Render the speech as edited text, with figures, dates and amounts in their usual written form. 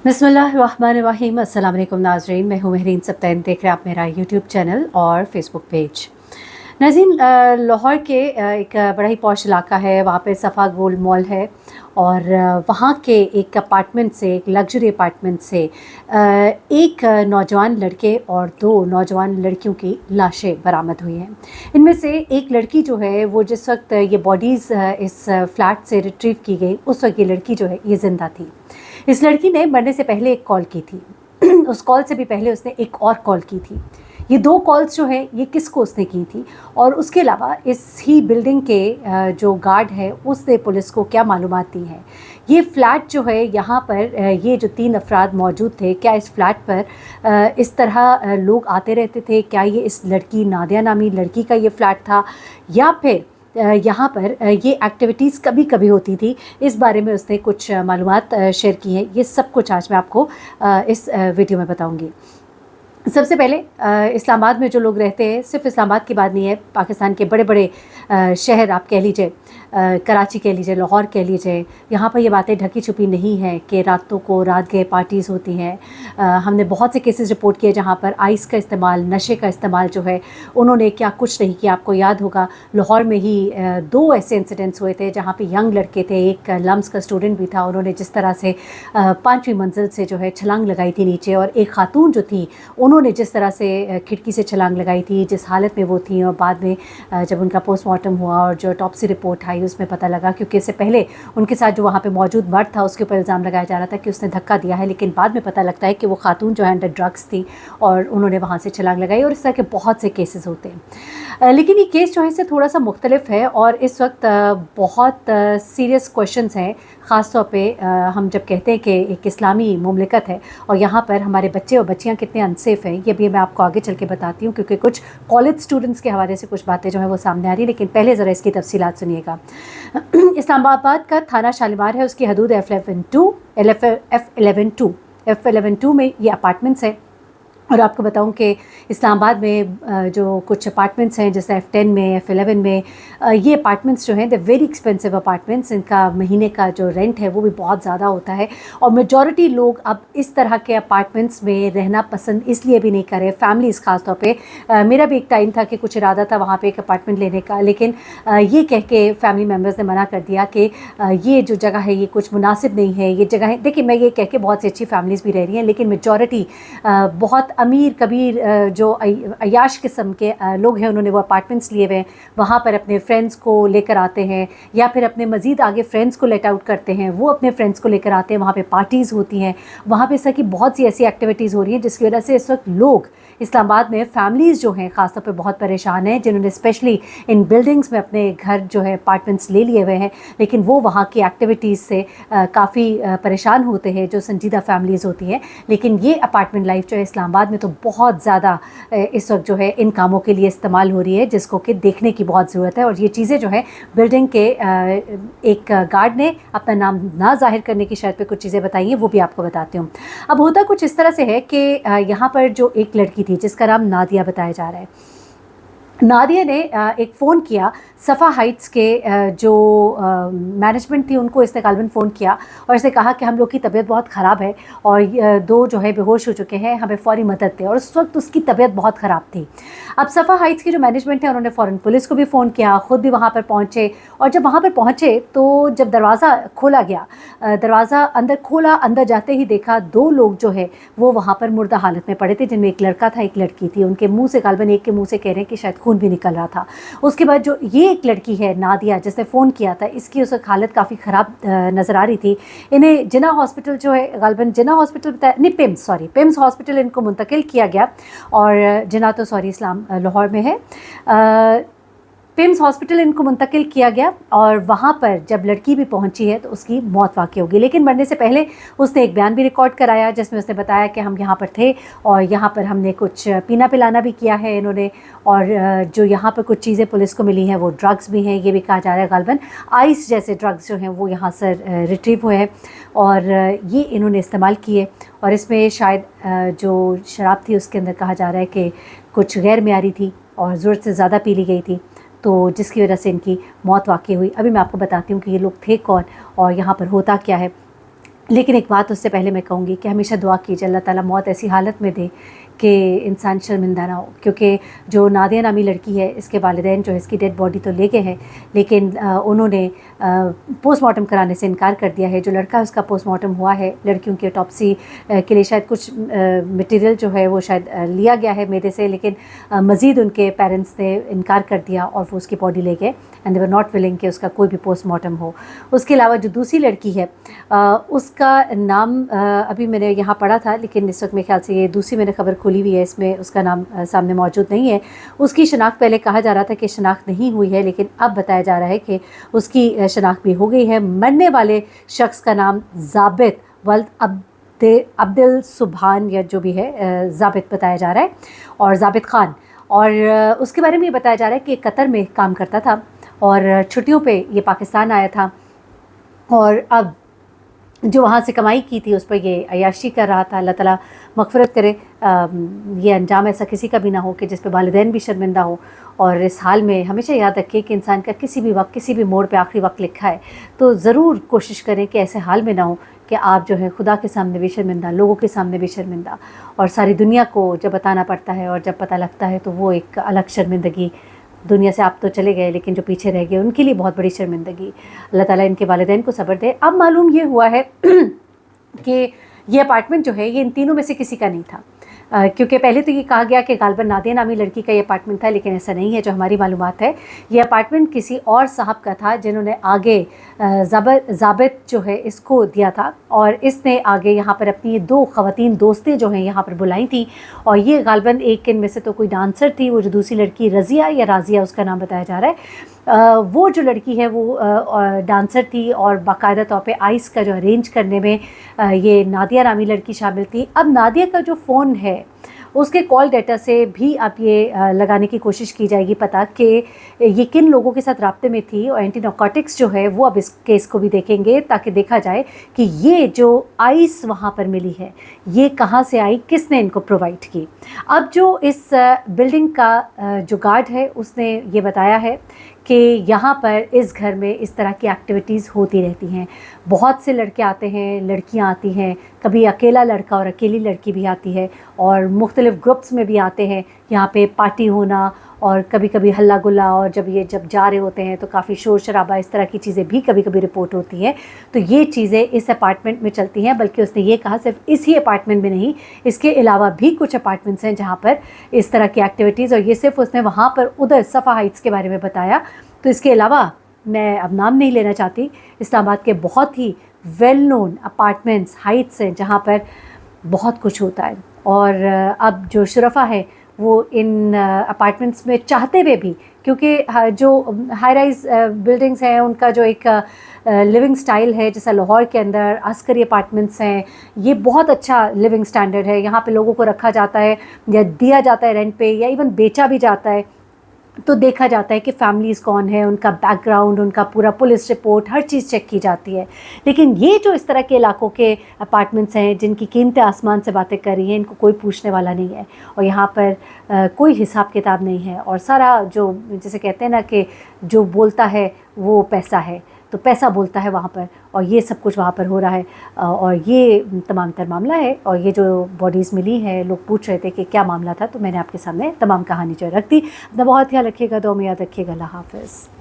बिस्मिल्लाहिर्रहमानिर्रहीम। अस्सलाम वालेकुम नाज़रीन, मैं हूँ महरीन सब्तैन। देख रहे हैं आप मेरा यूट्यूब चैनल और फेसबुक पेज। नाज़रीन, लाहौर के एक बड़ा ही पॉश इलाका है, वहाँ पे सफ़ा गोल्ड मॉल है और वहाँ के एक अपार्टमेंट से, एक लग्जरी अपार्टमेंट से एक नौजवान लड़के और दो नौजवान लड़कियों की लाशें बरामद हुई हैं। इनमें से एक लड़की जो है वो जिस वक्त ये बॉडीज़ इस फ्लैट से रिट्रीव की गई, उस वक्त ये लड़की जो है ये ज़िंदा थी। इस लड़की ने मरने से पहले एक कॉल की थी उस कॉल से भी पहले उसने एक और कॉल की थी। ये दो कॉल्स जो है ये किसको उसने की थी, और उसके अलावा इस ही बिल्डिंग के जो गार्ड है उसने पुलिस को क्या मालूमात दी हैं। ये फ़्लैट जो है यहाँ पर ये जो तीन अफराद मौजूद थे, क्या इस फ्लैट पर इस तरह लोग आते रहते थे? क्या ये इस लड़की नादिया नामी लड़की का ये फ़्लैट था, या फिर यहाँ पर ये एक्टिविटीज़ कभी कभी होती थी? इस बारे में उसने कुछ मालूमात शेयर की हैं। ये सब कुछ आज मैं आपको इस वीडियो में बताऊँगी। सबसे पहले इस्लामाबाद में जो लोग रहते हैं, सिर्फ इस्लामाबाद की बात नहीं है, पाकिस्तान के बड़े बड़े शहर आप कह लीजिए, कराची कह लीजिए, लाहौर कह लीजिए, यहाँ पर ये बातें ढकी छुपी नहीं हैं कि रातों को रात गए पार्टीज़ होती हैं। हमने बहुत से केसेस रिपोर्ट किए जहाँ पर आइस का इस्तेमाल, नशे का इस्तेमाल जो है उन्होंने क्या कुछ नहीं किया। आपको याद होगा लाहौर में ही दो ऐसे इंसिडेंट्स हुए थे जहाँ पे यंग लड़के थे, एक लम्स का स्टूडेंट भी था, उन्होंने जिस तरह से 5वीं मंजिल से जो है छलांग लगाई थी नीचे, और एक खातून जो थी उन्होंने जिस तरह से खिड़की से छलांग लगाई थी, जिस हालत में वो थी, और बाद में जब उनका पोस्टमार्टम हुआ और जो ऑटोप्सी रिपोर्ट आई उसमें पता लगा, क्योंकि इससे पहले उनके साथ जो वहाँ पे मौजूद मर्द था उसके ऊपर इल्ज़ाम लगाया जा रहा था कि उसने धक्का दिया है, लेकिन बाद में पता लगता है कि वो खातून जो है अंडर ड्रग्स थी और उन्होंने वहाँ से छलांग लगाई। और इस तरह के बहुत से केसेस होते हैं, लेकिन ये केस जो है इससे थोड़ा सा मुख्तलिफ है और इस वक्त बहुत सीरियस क्वेश्चंस हैं। ख़ास तौर पे हम जब कहते हैं कि एक इस्लामी मुमलिकत है और यहाँ पर हमारे बच्चे और बच्चियाँ कितने अनसेफ़ हैं, ये भी मैं आपको आगे चल के बताती हूँ, क्योंकि कुछ कॉलेज स्टूडेंट्स के हवाले से कुछ बातें जो हैं वो सामने आ रही हैं। लेकिन पहले ज़रा इसकी तफसीलात सुनिएगा। इस्लामाबाद का थाना शालीमार है, उसकी हदूद F11 में ये अपार्टमेंट्स हैं। और आपको बताऊं कि इस्लामाबाद में जो कुछ अपार्टमेंट्स हैं जैसे F10 में, F11 में, ये अपार्टमेंट्स जो हैं दे वेरी एक्सपेंसिव अपार्टमेंट्स। इनका महीने का जो रेंट है वो भी बहुत ज़्यादा होता है, और मेजॉरिटी लोग अब इस तरह के अपार्टमेंट्स में रहना पसंद इसलिए भी नहीं करें, फैमिलीज़ ख़ास तौर पे। मेरा भी एक टाइम था कि कुछ इरादा था वहाँ पे एक अपार्टमेंट लेने का, लेकिन ये कह के फैमिली मेम्बर्स ने मना कर दिया कि ये जो जगह है ये कुछ मुनासिब नहीं है। ये जगह है, देखिए मैं ये कह के बहुत सी अच्छी फैमिलीज़ भी रह रही हैं, लेकिन मेजॉरिटी बहुत अमीर कबीर जो अयाश किस्म के लोग हैं उन्होंने वो अपार्टमेंट्स लिए हुए हैं, वहाँ पर अपने फ्रेंड्स को लेकर आते हैं या फिर अपने मज़ीद आगे फ्रेंड्स को लेट आउट करते हैं, वो अपने फ्रेंड्स को लेकर आते हैं। वहाँ पे पार्टीज़ होती हैं, वहाँ पे इस तरह की बहुत सी ऐसी एक्टिविटीज़ हो रही हैं जिसकी वजह से इस वक्त लोग इस्लामाबाद में फैमिलीज़ जो हैं ख़ास तौर पे बहुत परेशान हैं, जिन्होंने स्पेशली इन बिल्डिंग्स में अपने घर जो है अपार्टमेंट्स ले लिए हुए हैं, लेकिन वो वहाँ की एक्टिविटीज़ से काफ़ी परेशान होते हैं जो संजीदा फैमिलीज़ होती हैं। लेकिन ये अपार्टमेंट लाइफ जो है इस्लामाबाद में तो बहुत ज़्यादा इस वक्त जो है इन कामों के लिए इस्तेमाल हो रही है, जिसको कि देखने की बहुत ज़रूरत है। और ये चीज़ें जो है बिल्डिंग के एक गार्ड ने अपना नाम ना ज़ाहिर करने की शर्त पे कुछ चीज़ें बताई हैं, वो भी आपको बताती हूँ। अब होता कुछ इस तरह से है कि यहाँ पर जो एक लड़की थी जिसका नाम नादिया बताया जा रहा है, नादिया ने एक फ़ोन किया सफ़ा हाइट्स के जो मैनेजमेंट थी उनको, इसने गालबन फ़ोन किया और इसने कहा कि हम लोग की तबीयत बहुत ख़राब है और दो जो है बेहोश हो चुके हैं, हमें फ़ौरी मदद दें। और उस वक्त उसकी तबीयत बहुत ख़राब थी। अब सफ़ा हाइट्स की जो मैनेजमेंट है उन्होंने फ़ौरन पुलिस को भी फ़ोन किया, ख़ुद भी वहाँ पर पहुँचे, और जब वहाँ पर पहुँचे तो जब दरवाज़ा खोला गया, दरवाज़ा अंदर खोला, अंदर जाते ही देखा दो लोग जो है वो वहाँ पर मुर्दा हालत में पड़े थे, जिनमें एक लड़का था एक लड़की थी। उनके मुँह से गालबन एक के मुँह से कह रहे हैं कि शायद खून भी निकल रहा था। उसके बाद जो ये एक लड़की है नादिया जिसने फ़ोन किया था, इसकी उस वक्त हालत काफ़ी ख़राब नज़र आ रही थी। इन्हें जिना हॉस्पिटल जो है, गालबन जिना हॉस्पिटल बताया नहीं, पिम्स हॉस्पिटल इनको मुंतकिल किया गया, और जिना तो इस्लाम लाहौर में है, पिम्स हॉस्पिटल इनको मुंतकिल किया गया। और वहाँ पर जब लड़की भी पहुँची है तो उसकी मौत वाक़ई होगी, लेकिन मरने से पहले उसने एक बयान भी रिकॉर्ड कराया जिसमें उसने बताया कि हम यहाँ पर थे और यहाँ पर हमने कुछ पीना पिलाना भी किया है इन्होंने, और जो यहाँ पर कुछ चीज़ें पुलिस को मिली हैं वो ड्रग्स भी हैं। ये भी कहा जा रहा है गालबन आइस जैसे ड्रग्स जो हैं वो यहाँ से रिट्रीव हुए हैं और ये इन्होंने इस्तेमाल किए। और इसमें शायद जो शराब थी उसके अंदर कहा जा रहा है कि कुछ गैर मियारी थी और ज़रूरत से ज़्यादा पी ली गई थी, तो जिसकी वजह से इनकी मौत वाक़ई हुई। अभी मैं आपको बताती हूँ कि ये लोग थे कौन और यहाँ पर होता क्या है। लेकिन एक बात उससे पहले मैं कहूँगी कि हमेशा दुआ कीजिए अल्लाह ताला मौत ऐसी हालत में दे कि इंसान शर्मिंदा ना हो, क्योंकि जो नादिया नामी लड़की है इसके वालिदैन जो है इसकी डेड बॉडी तो ले गए हैं, लेकिन उन्होंने पोस्टमार्टम कराने से इनकार कर दिया है। जो लड़का है उसका पोस्टमार्टम हुआ है, लड़कियों की ऑटोप्सी के लिए शायद कुछ मटेरियल जो है वो शायद लिया गया है मैदे से, लेकिन मज़ीद उनके पेरेंट्स ने इनकार कर दिया और वो उसकी बॉडी ले गए and they were not willing कि उसका कोई भी पोस्टमार्टम हो। उसके अलावा जो दूसरी लड़की है उसका नाम अभी मैंने यहाँ पढ़ा था, लेकिन इस वक्त मेरे ख्याल से ये दूसरी मैंने खबर खोली हुई है, इसमें उसका नाम सामने मौजूद नहीं है। उसकी शनाख्त पहले कहा जा रहा था कि शनाख्त नहीं हुई है, लेकिन अब बताया जा रहा है कि उसकी शनाख्त भी हो गई है। मरने वाले शख्स का नाम ज़ाबित वल्द अब्दुल सुबहान या जो भी है ज़ाबित बताया जा रहा है, और ज़ाबित ख़ान। और उसके बारे में ये बताया जा रहा है कि कतर में काम करता था और छुट्टियों पे ये पाकिस्तान आया था, और अब जो वहाँ से कमाई की थी उस पर ये अय्याशी कर रहा था। अल्लाह ताला मग़फ़िरत करे, ये अंजाम ऐसा किसी का भी ना हो कि जिस पे वालिदैन भी शर्मिंदा हो। और इस हाल में हमेशा याद रखिए कि इंसान का किसी भी वक्त किसी भी मोड़ पे आखिरी वक्त लिखा है, तो ज़रूर कोशिश करें कि ऐसे हाल में ना हो कि आप जो है खुदा के सामने भी शर्मिंदा, लोगों के सामने भी शर्मिंदा, और सारी दुनिया को जब बताना पड़ता है और जब पता लगता है तो वो एक अलग शर्मिंदगी। दुनिया से आप तो चले गए, लेकिन जो पीछे रह गए उनके लिए बहुत बड़ी शर्मिंदगी। अल्लाह ताला इनके वालिदैन को सब्र दे। अब मालूम ये हुआ है कि ये अपार्टमेंट जो है ये इन तीनों में से किसी का नहीं था, क्योंकि पहले तो ये कहा गया कि गालबन नादिया नामी लड़की का ये अपार्टमेंट था, लेकिन ऐसा नहीं है। जो हमारी मालूमात है ये अपार्टमेंट किसी और साहब का था जिन्होंने आगे ज़ाबित जो है इसको दिया था, और इसने आगे यहाँ पर अपनी 2 ख़वातीन दोस्तें जो हैं यहाँ पर बुलाई थी, और ये गालबन एक इनमें से तो कोई डांसर थी, वो जो दूसरी लड़की रज़िया या राज़िया उसका नाम बताया जा रहा है, वो जो लड़की है वो डांसर थी, और बाकायदा तौर पे आइस का जो अरेंज करने में ये नादिया नामी लड़की शामिल थी। अब नादिया का जो फ़ोन है उसके कॉल डाटा से भी आप ये लगाने की कोशिश की जाएगी पता कि ये किन लोगों के साथ राब्ते में थी, और एंटी नार्कोटिक्स जो है वो अब इस केस को भी देखेंगे ताकि देखा जाए कि ये जो आइस वहाँ पर मिली है ये कहाँ से आई, किसने इनको प्रोवाइड की। अब जो इस बिल्डिंग का जो गार्ड है उसने ये बताया है कि यहाँ पर इस घर में इस तरह की एक्टिविटीज़ होती रहती हैं। बहुत से लड़के आते हैं, लड़कियाँ आती हैं, कभी अकेला लड़का और अकेली लड़की भी आती है, और मुख्तलिफ़ ग्रुप्स में भी आते हैं। यहाँ पे पार्टी होना और कभी कभी हल्ला गुल्ला, और जब जा रहे होते हैं तो काफ़ी शोर शराबा, इस तरह की चीज़ें भी कभी कभी रिपोर्ट होती हैं। तो ये चीज़ें इस अपार्टमेंट में चलती हैं, बल्कि उसने ये कहा सिर्फ इसी अपार्टमेंट में नहीं, इसके अलावा भी कुछ अपार्टमेंट्स हैं जहाँ पर इस तरह की एक्टिविटीज़, और ये सिर्फ उसने वहाँ पर उधर सफ़ा हाइट्स के बारे में बताया। तो इसके अलावा मैं अब नाम नहीं लेना चाहती, इस्लामाबाद के बहुत ही वेल नोन अपार्टमेंट्स हाइट्स हैं जहाँ पर बहुत कुछ होता है। और अब जो शुरफा है वो इन अपार्टमेंट्स में चाहते हुए भी, क्योंकि जो हाई राइज बिल्डिंग्स हैं उनका जो एक लिविंग स्टाइल है, जैसा लाहौर के अंदर अस्करी अपार्टमेंट्स हैं, ये बहुत अच्छा लिविंग स्टैंडर्ड है। यहाँ पे लोगों को रखा जाता है या दिया जाता है रेंट पे, या इवन बेचा भी जाता है, तो देखा जाता है कि फैमिलीज़ कौन है, उनका बैकग्राउंड, उनका पूरा पुलिस रिपोर्ट, हर चीज़ चेक की जाती है। लेकिन ये जो इस तरह के इलाकों के अपार्टमेंट्स हैं जिनकी कीमतें आसमान से बातें कर रही हैं, इनको कोई पूछने वाला नहीं है, और यहाँ पर कोई हिसाब किताब नहीं है, और सारा जो जैसे कहते हैं ना कि जो बोलता है वो पैसा है, तो पैसा बोलता है वहाँ पर, और ये सब कुछ वहाँ पर हो रहा है। और ये तमाम तर मामला है। और ये जो बॉडीज़ मिली है, लोग पूछ रहे थे कि क्या मामला था, तो मैंने आपके सामने तमाम कहानी जो रख दी। अपना बहुत ख्याल रखिएगा, दुआ में याद रखिएगा। अल्लाह हाफ़िज़।